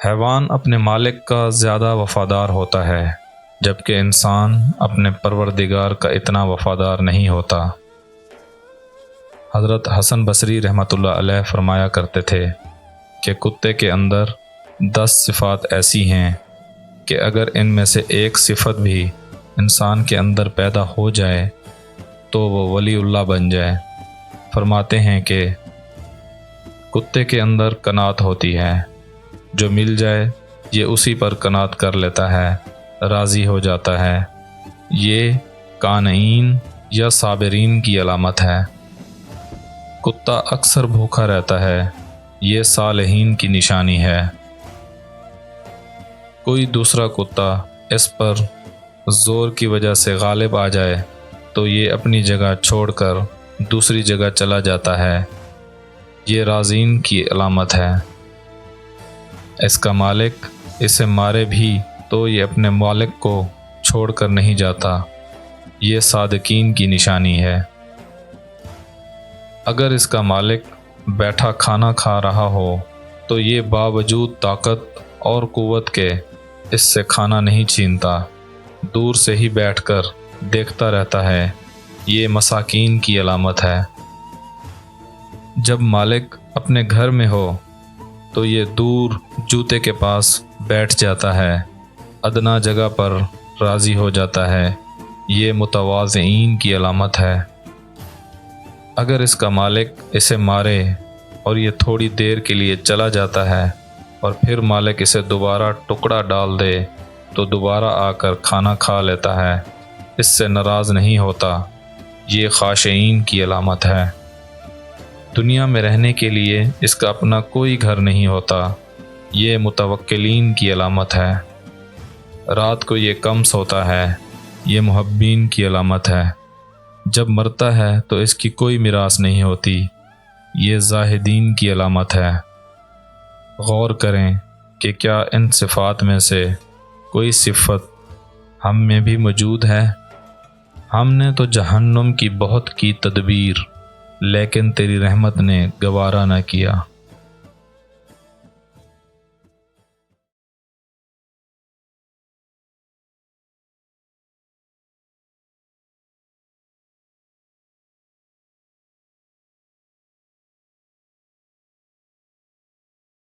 حیوان اپنے مالک کا زیادہ وفادار ہوتا ہے، جبکہ انسان اپنے پروردگار کا اتنا وفادار نہیں ہوتا۔ حضرت حسن بصری رحمۃ اللہ علیہ فرمایا کرتے تھے کہ کتے کے اندر 10 صفات ایسی ہیں کہ اگر ان میں سے ایک صفت بھی انسان کے اندر پیدا ہو جائے تو وہ ولی اللہ بن جائے۔ فرماتے ہیں کہ کتے کے اندر قناعت ہوتی ہے، جو مل جائے یہ اسی پر قناعت کر لیتا ہے، راضی ہو جاتا ہے۔ یہ قانعین یا صابرین کی علامت ہے۔ کتا اکثر بھوکا رہتا ہے، یہ صالحین کی نشانی ہے۔ کوئی دوسرا کتا اس پر زور کی وجہ سے غالب آ جائے تو یہ اپنی جگہ چھوڑ کر دوسری جگہ چلا جاتا ہے، یہ راضین کی علامت ہے۔ اس کا مالک اسے مارے بھی تو یہ اپنے مالک کو چھوڑ کر نہیں جاتا، یہ صادقین کی نشانی ہے۔ اگر اس کا مالک بیٹھا کھانا کھا رہا ہو تو یہ باوجود طاقت اور قوت کے اس سے کھانا نہیں چھینتا، دور سے ہی بیٹھ کر دیکھتا رہتا ہے، یہ مساکین کی علامت ہے۔ جب مالک اپنے گھر میں ہو تو یہ دور جوتے کے پاس بیٹھ جاتا ہے، ادنا جگہ پر راضی ہو جاتا ہے، یہ متواضعین کی علامت ہے۔ اگر اس کا مالک اسے مارے اور یہ تھوڑی دیر کے لیے چلا جاتا ہے اور پھر مالک اسے دوبارہ ٹکڑا ڈال دے تو دوبارہ آ کر کھانا کھا لیتا ہے، اس سے ناراض نہیں ہوتا، یہ خاشعین کی علامت ہے۔ دنیا میں رہنے کے لیے اس کا اپنا کوئی گھر نہیں ہوتا، یہ متوکلین کی علامت ہے۔ رات کو یہ کم سوتا ہے، یہ محبین کی علامت ہے۔ جب مرتا ہے تو اس کی کوئی میراث نہیں ہوتی، یہ زاہدین کی علامت ہے۔ غور کریں کہ کیا ان صفات میں سے کوئی صفت ہم میں بھی موجود ہے؟ ہم نے تو جہنم کی بہت کی تدبیر، لیکن تیری رحمت نے گوارا نہ کیا۔